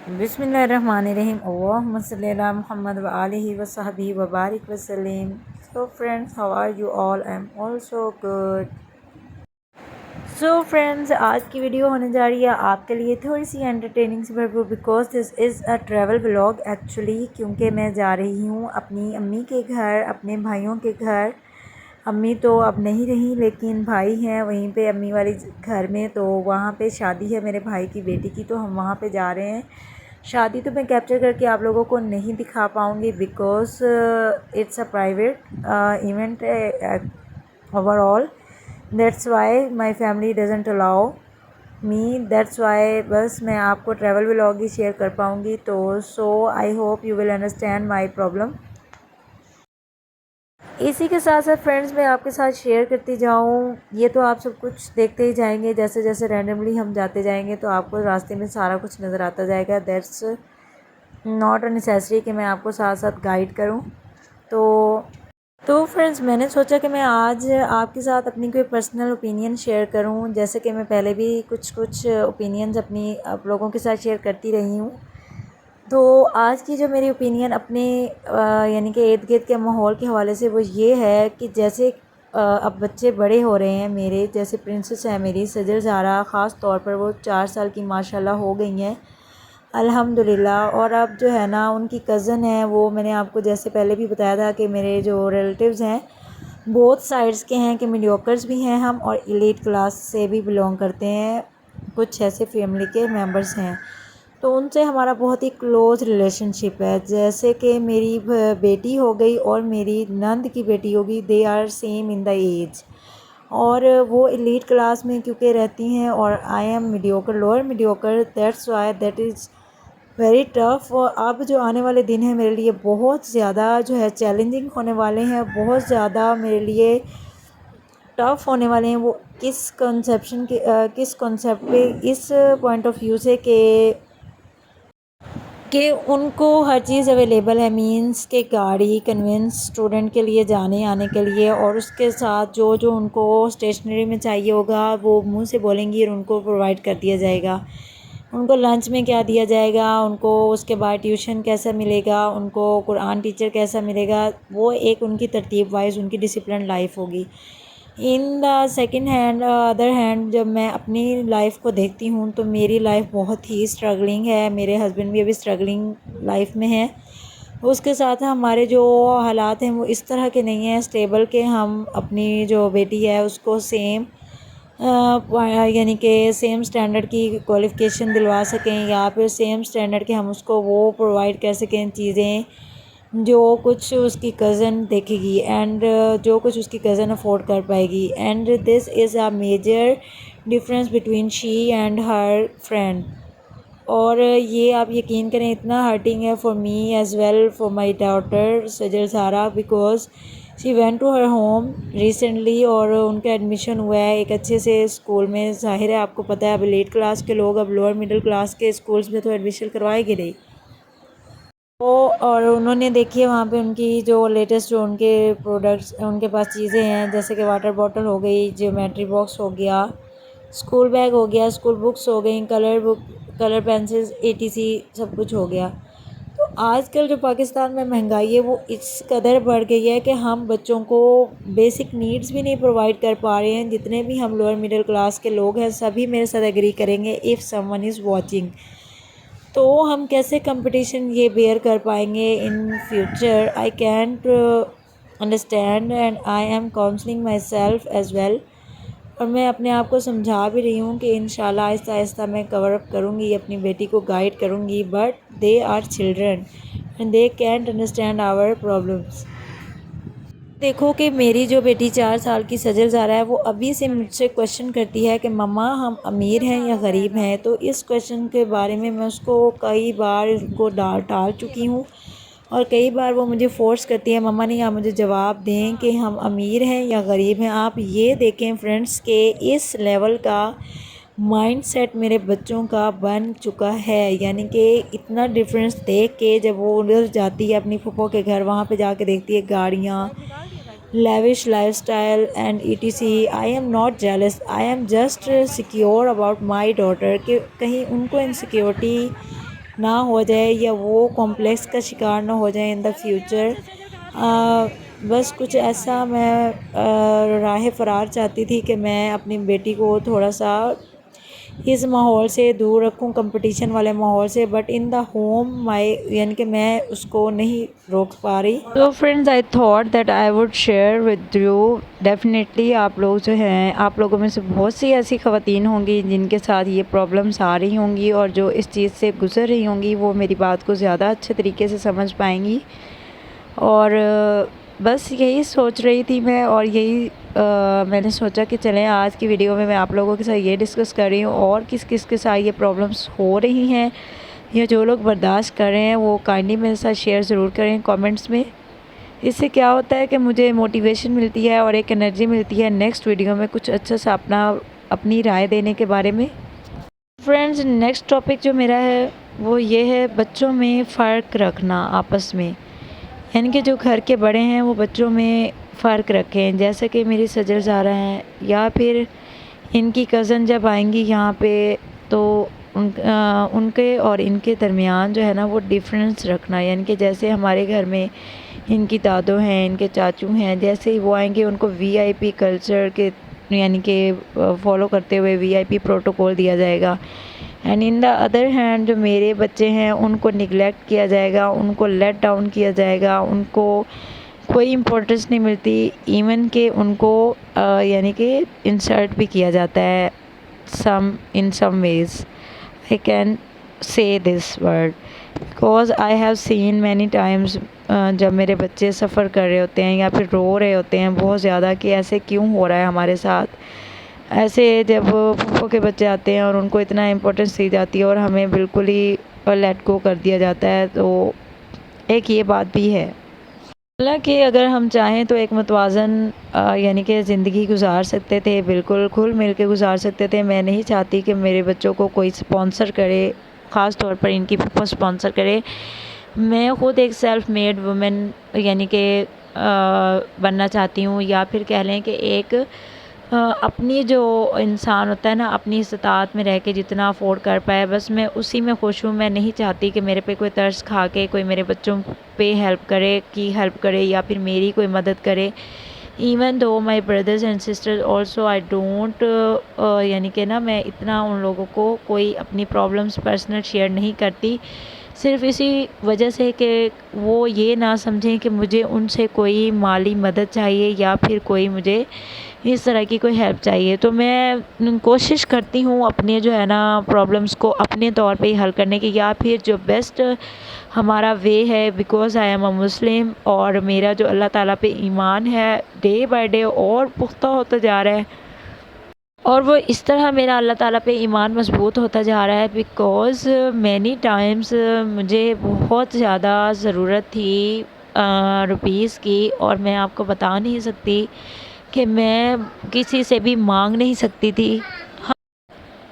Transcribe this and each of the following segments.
بسم اللہ الرحمن الرحیم اللہم صلی علی محمد و آلہ و صحبہ و بارک وسلم. So friends, how are you all? I'm also good. So friends, آج کی ویڈیو ہونے جا رہی ہے آپ کے لیے تھوڑی سی انٹرٹیننگ سے بھرپور because this is a travel vlog actually, کیونکہ میں جا رہی ہوں اپنی امی کے گھر، اپنے بھائیوں کے گھر. امی تو اب نہیں رہی لیکن بھائی ہیں وہیں پہ امی والی گھر میں، تو وہاں پہ شادی ہے میرے بھائی کی بیٹی کی، تو ہم وہاں پہ جا رہے ہیں. شادی تو میں کیپچر کر کے آپ لوگوں کو نہیں دکھا پاؤں گی because it's a private event overall. That's why my family doesn't allow me, that's why بس میں آپ کو ٹریول ولاگ ہی شیئر کر پاؤں گی. تو so I hope you will understand my problem. اسی کے ساتھ ساتھ فرینڈز میں آپ کے ساتھ شیئر کرتی جاؤں، یہ تو آپ سب کچھ دیکھتے ہی جائیں گے، جیسے جیسے رینڈملی ہم جاتے جائیں گے تو آپ کو راستے میں سارا کچھ نظر آتا جائے گا. دیٹس ناٹ اے نیسیسری کہ میں آپ کو ساتھ ساتھ گائیڈ کروں. تو فرینڈز میں نے سوچا کہ میں آج آپ کے ساتھ اپنی کوئی پرسنل اوپینین شیئر کروں، جیسے کہ میں پہلے بھی کچھ اوپینینز اپنی آپ لوگوں کے ساتھ شیئر کرتی رہی ہوں. تو آج کی جو میری اوپینین اپنے یعنی کہ ارد گرد کے ماحول کے حوالے سے وہ یہ ہے کہ جیسے اب بچے بڑے ہو رہے ہیں میرے، جیسے پرنسس ہے میری سجل زہرا، خاص طور پر وہ 4 سال کی ماشاءاللہ ہو گئی ہیں الحمدللہ. اور اب جو ہے نا ان کی کزن ہے، وہ میں نے آپ کو جیسے پہلے بھی بتایا تھا کہ میرے جو ریلیٹیوز ہیں بہت سائڈس کے ہیں، کہ میڈیوکرز بھی ہیں ہم اور ایلیٹ کلاس سے بھی بلونگ کرتے ہیں، کچھ ایسے فیملی کے ممبرس ہیں. تو ان سے ہمارا بہت ہی کلوز ریلیشن شپ ہے. جیسے کہ میری بیٹی ہو گئی اور میری نند کی بیٹی ہوگی، they are same in the age, اور وہ ایلیٹ کلاس میں کیونکہ رہتی ہیں اور I am mediocre, lower mediocre. That's why that is very tough. اب جو آنے والے دن ہیں میرے لیے بہت زیادہ جو ہے چیلنجنگ ہونے والے ہیں، بہت زیادہ میرے لیے ٹف ہونے والے ہیں. وہ کس کنسیپٹ پہ، اس پوائنٹ آف ویو سے کہ ان کو ہر چیز اویلیبل ہے، مینس کہ گاڑی کنوینس اسٹوڈنٹ کے لیے جانے آنے کے لیے، اور اس کے ساتھ جو ان کو اسٹیشنری میں چاہیے ہوگا وہ منہ سے بولیں گی اور ان کو پرووائڈ کر دیا جائے گا. ان کو لنچ میں کیا دیا جائے گا، ان کو اس کے بعد ٹیوشن کیسا ملے گا، ان کو قرآن ٹیچر کیسا ملے گا، وہ ایک ان کی ترتیب وائز ان کی ڈسپلن لائف ہوگی. In the second hand other hand جب میں اپنی لائف کو دیکھتی ہوں تو میری لائف بہت ہی اسٹرگلنگ ہے. میرے ہسبینڈ بھی ابھی اسٹرگلنگ لائف میں ہیں. اس کے ساتھ ہمارے جو حالات ہیں وہ اس طرح کے نہیں ہیں اسٹیبل کہ ہم اپنی جو بیٹی ہے اس کو سیم یعنی کہ سیم اسٹینڈرڈ کی کوالیفیکیشن دلوا سکیں، یا پھر سیم اسٹینڈرڈ کے ہم اس کو وہ پرووائڈ کر سکیں چیزیں جو کچھ اس کی کزن دیکھے گی اینڈ جو کچھ اس کی کزن افورڈ کر پائے گی. And this is a major difference between she and her friend. اور یہ آپ یقین کریں اتنا ہرٹنگ ہے for me as well for my daughter Sajal Zahra, because she went to her home recently اور ان کا ایڈمیشن ہوا ہے ایک اچھے سے اسکول میں. ظاہر ہے آپ کو پتہ ہے اب لیٹ کلاس کے لوگ اب لوور مڈل کلاس کے اسکولس میں تو ایڈمیشن کروائے گی نہیں. اور انہوں نے دیکھیے وہاں پہ ان کی جو لیٹسٹ جو ان کے پروڈکٹس ان کے پاس چیزیں ہیں، جیسے کہ واٹر بوٹل ہو گئی، جیومیٹری باکس ہو گیا، اسکول بیگ ہو گیا، اسکول بکس ہو گئیں، کلر پینسلز ATC سب کچھ ہو گیا. تو آج کل جو پاکستان میں مہنگائی ہے وہ اس قدر بڑھ گئی ہے کہ ہم بچوں کو بیسک نیڈز بھی نہیں پرووائڈ کر پا رہے ہیں. جتنے بھی ہم لوور مڈل کلاس کے لوگ ہیں سبھی میرے ساتھ ایگری کریں گے if someone is watching. تو ہم کیسے کمپٹیشن یہ بیئر کر پائیں گے in future? I can't understand and I am counselling my self as well. اور میں اپنے آپ کو سمجھا بھی رہی ہوں کہ انشاءاللہ آہستہ آہستہ میں کور اپ کروں گی، اپنی بیٹی کو گائیڈ کروں گی، but they are children and they can't understand our problems. دیکھو کہ میری جو بیٹی 4 سال کی سجل زہرا ہے وہ ابھی سے مجھ سے کویشچن کرتی ہے کہ مما ہم امیر ہیں یا غریب ہیں. تو اس کویشچن کے بارے میں اس کو کئی بار ان کو ٹال چکی ہوں، اور کئی بار وہ مجھے فورس کرتی ہے مما نہیں آپ مجھے جواب دیں کہ ہم امیر ہیں یا غریب ہیں. آپ یہ دیکھیں فرینڈس کہ اس لیول کا مائنڈ سیٹ میرے بچوں کا بن چکا ہے. یعنی کہ اتنا ڈفرینس دیکھ کے جب وہ ادھر جاتی ہے اپنی پھپھو کے گھر، وہاں پہ جا کے دیکھتی ہے گاڑیاں، lavish life style and ETC. I am not jealous, I am just secure about my daughter کہ کہیں ان کو انسیکیورٹی نہ ہو جائے یا وہ کمپلیکس کا شکار نہ ہو جائیں ان دا فیوچر۔ بس کچھ ایسا میں راہ فرار چاہتی تھی کہ میں اپنی بیٹی کو تھوڑا سا اس ماحول سے دور رکھوں، کمپٹیشن والے ماحول سے، بٹ ان دا ہوم یعنی کہ میں اس کو نہیں روک پا رہی۔ تو friends I thought that I would share with you, definitely آپ لوگ جو ہیں، آپ لوگوں میں سے بہت سی ایسی خواتین ہوں گی جن کے ساتھ یہ پرابلمس آ رہی ہوں گی اور جو اس چیز سے گزر رہی ہوں گی، وہ میری بات کو زیادہ اچھے طریقے سے سمجھ پائیں گی۔ اور بس یہی سوچ رہی تھی میں، اور یہی میں نے سوچا کہ چلیں آج کی ویڈیو میں آپ لوگوں کے ساتھ یہ ڈسکس کر رہی ہوں، اور کس کس کے ساتھ یہ پرابلمس ہو رہی ہیں یا جو لوگ برداشت کر رہے ہیں وہ کائنڈلی میرے ساتھ شیئر ضرور کریں کامنٹس میں۔ اس سے کیا ہوتا ہے کہ مجھے موٹیویشن ملتی ہے اور ایک انرجی ملتی ہے نیکسٹ ویڈیو میں کچھ اچھا سا اپنی رائے دینے کے بارے میں۔ فرینڈز نیکسٹ ٹاپک جو میرا ہے وہ یہ ہے بچوں میں فرق رکھنا آپس میں، یعنی کہ جو گھر کے بڑے ہیں وہ بچوں میں فرق رکھیں، جیسے کہ میری سجل زارا ہیں یا پھر ان کی کزن جب آئیں گی یہاں پہ تو ان کے اور ان کے درمیان جو ہے نا وہ ڈیفرنس رکھنا، یعنی کہ جیسے ہمارے گھر میں ان کی دادو ہیں، ان کے چاچو ہیں، جیسے ہی وہ آئیں گے ان کو وی آئی پی کلچر کے یعنی کہ فالو کرتے ہوئے وی آئی پی پروٹوکول دیا جائے گا، and in the other hand جو میرے بچے ہیں ان کو نگلیکٹ کیا جائے گا، ان کو لیٹ ڈاؤن کیا جائے گا، ان کو کوئی امپورٹنس نہیں ملتی، ایون کہ ان کو یعنی کہ انسلٹ بھی کیا جاتا ہے in some ways. I can say this word because I have seen many times جب میرے بچے سفر کر رہے ہوتے ہیں یا پھر رو رہے ہوتے ہیں بہت زیادہ کہ ایسے کیوں ہو رہا ہے ہمارے ساتھ، ایسے جب پھپھو کے بچے آتے ہیں اور ان کو اتنا امپورٹنس دی جاتی ہے اور ہمیں بالکل ہی لیٹ گو کر دیا جاتا ہے، تو ایک یہ بات بھی ہے۔ حالانکہ اگر ہم چاہیں تو ایک متوازن یعنی کہ زندگی گزار سکتے تھے، بالکل کھل مل کے گزار سکتے تھے۔ میں نہیں چاہتی کہ میرے بچوں کو کوئی سپانسر کرے، خاص طور پر ان کی پھپھو سپانسر کرے۔ میں خود ایک سیلف میڈ وومن یعنی کہ بننا چاہتی ہوں، یا پھر کہہ لیں کہ ایک اپنی جو انسان ہوتا ہے نا اپنی استطاعت میں رہ کے جتنا افورڈ کر پائے بس میں اسی میں خوش ہوں۔ میں نہیں چاہتی کہ میرے پہ کوئی ترس کھا کے کوئی میرے بچوں پہ ہیلپ کرے یا پھر میری کوئی مدد کرے۔ Even though my brothers and sisters also I don't یعنی کہ نا میں اتنا ان لوگوں کو کوئی اپنی پرابلمس پرسنل شیئر نہیں کرتی، صرف اسی وجہ سے کہ وہ یہ نہ سمجھیں کہ مجھے ان سے کوئی مالی مدد چاہیے یا پھر کوئی مجھے اس طرح کی کوئی ہیلپ چاہیے۔ تو میں کوشش کرتی ہوں اپنے جو ہے نا پرابلمس کو اپنے طور پہ ہی حل کرنے کی، یا پھر جو بیسٹ ہمارا وے ہے، بیکاز آئی ایم اے مسلم اور میرا جو اللہ تعالیٰ پہ ایمان ہے ڈے بائی ڈے اور پختہ ہوتا جا رہا ہے، اور وہ اس طرح میرا اللہ تعالیٰ پہ ایمان مضبوط ہوتا جا رہا ہے بیکاز مینی ٹائمز مجھے بہت زیادہ ضرورت تھی روپیز کی، اور میں آپ کو بتا نہیں سکتی کہ میں کسی سے بھی مانگ نہیں سکتی تھی،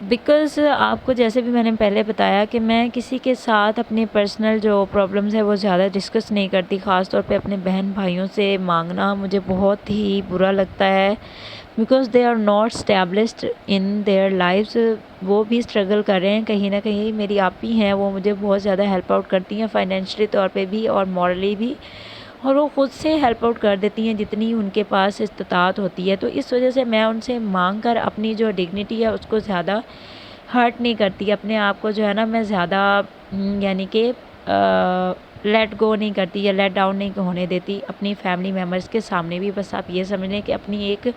بیکاز آپ کو جیسے بھی میں نے پہلے بتایا کہ میں کسی کے ساتھ اپنی پرسنل جو پرابلمز ہے وہ زیادہ ڈسکس نہیں کرتی، خاص طور پہ اپنے بہن بھائیوں سے مانگنا مجھے بہت ہی برا لگتا ہے، because they are not established in their lives, وہ بھی اسٹرگل کر رہے ہیں کہیں نہ کہیں۔ میری آپی ہیں وہ مجھے بہت زیادہ ہیلپ آؤٹ کرتی ہیں فائنینشلی طور پہ بھی اور مورلی بھی، اور وہ خود سے ہیلپ آؤٹ کر دیتی ہیں جتنی ان کے پاس استطاعت ہوتی ہے، تو اس وجہ سے میں ان سے مانگ کر اپنی جو ڈگنیٹی ہے اس کو زیادہ ہرٹ نہیں کرتی، اپنے آپ کو جو ہے نا میں زیادہ یعنی کہ لیٹ گو نہیں کرتی یا لیٹ ڈاؤن نہیں ہونے دیتی اپنی فیملی ممبرس کے سامنے بھی۔ بس آپ یہ سمجھ لیں کہ اپنی ایک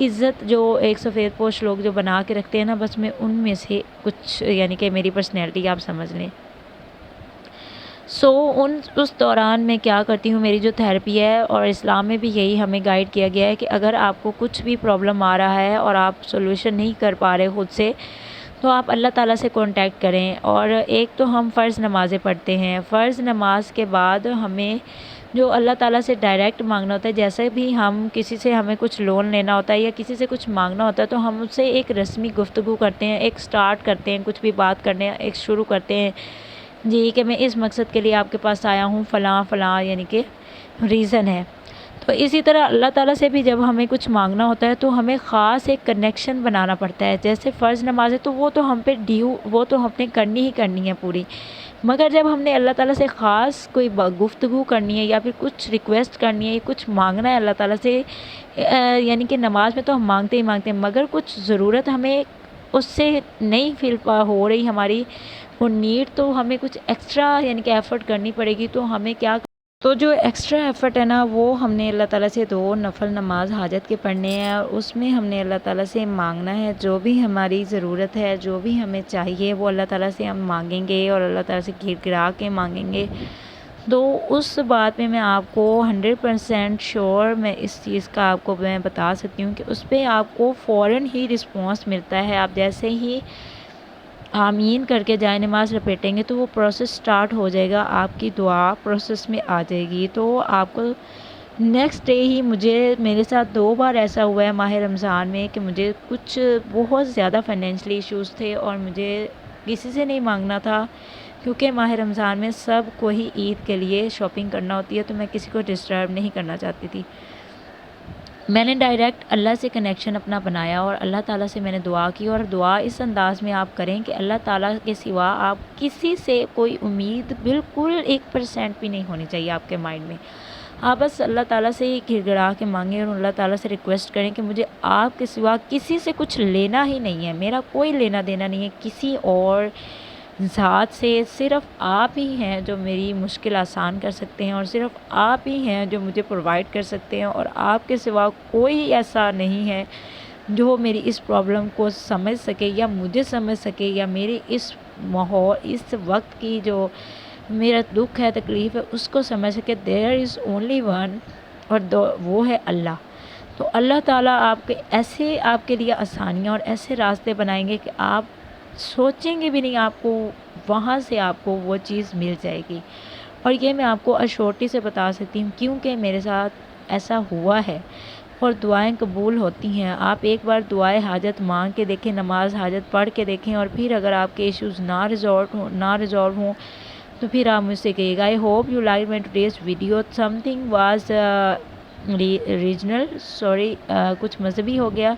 عزت جو ایک سفید پوش لوگ جو بنا کے رکھتے ہیں نا، بس میں ان میں سے کچھ یعنی کہ میری پرسنالٹی آپ سمجھ لیں۔ اس دوران میں کیا کرتی ہوں، میری جو تھیراپی ہے، اور اسلام میں بھی یہی ہمیں گائیڈ کیا گیا ہے کہ اگر آپ کو کچھ بھی پرابلم آ رہا ہے اور آپ سولوشن نہیں کر پا رہے خود سے، تو آپ اللہ تعالیٰ سے کانٹیکٹ کریں۔ اور ایک تو ہم فرض نمازیں پڑھتے ہیں، فرض نماز کے بعد ہمیں جو اللہ تعالیٰ سے ڈائریکٹ مانگنا ہوتا ہے، جیسے بھی ہم کسی سے ہمیں کچھ لون لینا ہوتا ہے یا کسی سے کچھ مانگنا ہوتا ہے، تو ہم اس سے ایک رسمی گفتگو کرتے ہیں، ایک سٹارٹ کرتے ہیں، کچھ بھی بات کرنے ایک شروع کرتے ہیں، جی کہ میں اس مقصد کے لیے آپ کے پاس آیا ہوں، فلاں فلاں یعنی کہ ریزن ہے۔ تو اسی طرح اللہ تعالیٰ سے بھی جب ہمیں کچھ مانگنا ہوتا ہے تو ہمیں خاص ایک کنیکشن بنانا پڑتا ہے، جیسے فرض نماز ہے تو وہ تو ہم پہ وہ تو ہم نے کرنی ہی کرنی ہے پوری، مگر جب ہم نے اللہ تعالیٰ سے خاص کوئی گفتگو کرنی ہے یا پھر کچھ ریکویسٹ کرنی ہے، کچھ مانگنا ہے اللہ تعالیٰ سے، یعنی کہ نماز میں تو ہم مانگتے ہی مانگتے ہیں، مگر کچھ ضرورت ہمیں اس سے نہیں فیل ہو رہی ہماری وہ نیڈ، تو ہمیں کچھ ایکسٹرا یعنی کہ ایفرٹ کرنی پڑے گی، تو ہمیں کیا، تو جو ایکسٹرا ایفرٹ ہے نا، وہ ہم نے اللہ تعالیٰ سے 2 نفل نماز حاجت کے پڑھنے ہیں، اور اس میں ہم نے اللہ تعالیٰ سے مانگنا ہے جو بھی ہماری ضرورت ہے، جو بھی ہمیں چاہیے وہ اللہ تعالیٰ سے ہم مانگیں گے، اور اللہ تعالیٰ سے گڑ گڑا کے مانگیں گے۔ تو اس بات میں آپ کو 100% شیور میں اس چیز کا آپ کو میں بتا سکتی ہوں کہ اس پہ آپ کو فوراً ہی رسپانس ملتا ہے۔ آپ جیسے ہی آمین کر کے جائے نماز لپیٹیں گے تو وہ پروسیس سٹارٹ ہو جائے گا، آپ کی دعا پروسیس میں آ جائے گی۔ تو آپ کو نیکسٹ ڈے ہی میرے ساتھ 2 بار ایسا ہوا ہے ماہ رمضان میں کہ مجھے کچھ بہت زیادہ فائنینشلی ایشوز تھے، اور مجھے کسی سے نہیں مانگنا تھا، کیونکہ ماہ رمضان میں سب کو ہی عید کے لیے شاپنگ کرنا ہوتی ہے، تو میں کسی کو ڈسٹرب نہیں کرنا چاہتی تھی۔ میں نے ڈائریکٹ اللہ سے کنیکشن اپنا بنایا، اور اللہ تعالیٰ سے میں نے دعا کی، اور دعا اس انداز میں آپ کریں کہ اللہ تعالیٰ کے سوا آپ کسی سے کوئی امید بالکل 1% بھی نہیں ہونی چاہیے آپ کے مائنڈ میں۔ آپ بس اللہ تعالیٰ سے ہی گڑ گڑا کے مانگیں، اور اللہ تعالیٰ سے ریکویسٹ کریں کہ مجھے آپ کے سوا کسی سے کچھ لینا ہی نہیں ہے، میرا کوئی لینا دینا نہیں ہے کسی اور ذات سے، صرف آپ ہی ہیں جو میری مشکل آسان کر سکتے ہیں، اور صرف آپ ہی ہیں جو مجھے پرووائڈ کر سکتے ہیں، اور آپ کے سوا کوئی ایسا نہیں ہے جو میری اس پرابلم کو سمجھ سکے یا مجھے سمجھ سکے، یا میری اس اس وقت کی جو میرا دکھ ہے، تکلیف ہے، اس کو سمجھ سکے۔ دیر از اونلی ون، اور وہ ہے اللہ۔ تو اللہ تعالیٰ آپ کے لیے آسانیاں اور ایسے راستے بنائیں گے کہ آپ سوچیں گے بھی نہیں، آپ کو وہاں سے آپ کو وہ چیز مل جائے گی۔ اور یہ میں آپ کو اشورٹی سے بتا سکتی ہوں، کیونکہ میرے ساتھ ایسا ہوا ہے، اور دعائیں قبول ہوتی ہیں۔ آپ ایک بار دعائیں حاجت مانگ کے دیکھیں، نماز حاجت پڑھ کے دیکھیں، اور پھر اگر آپ کے ایشوز نہ ریزالو ہوں تو پھر آپ مجھ سے کہیے گا۔ I hope you like my today's video, something was regional, sorry, کچھ مذہبی ہو گیا۔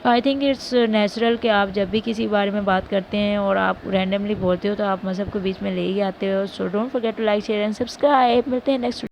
آئی تھنک اٹس نیچرل کہ آپ جب بھی کسی بارے میں بات کرتے ہیں اور آپ رینڈملی بولتے ہو تو آپ مذہب کو بیچ میں لے ہی آتے ہو۔ So don't forget to like, share and subscribe. ملتے ہیں نیکسٹ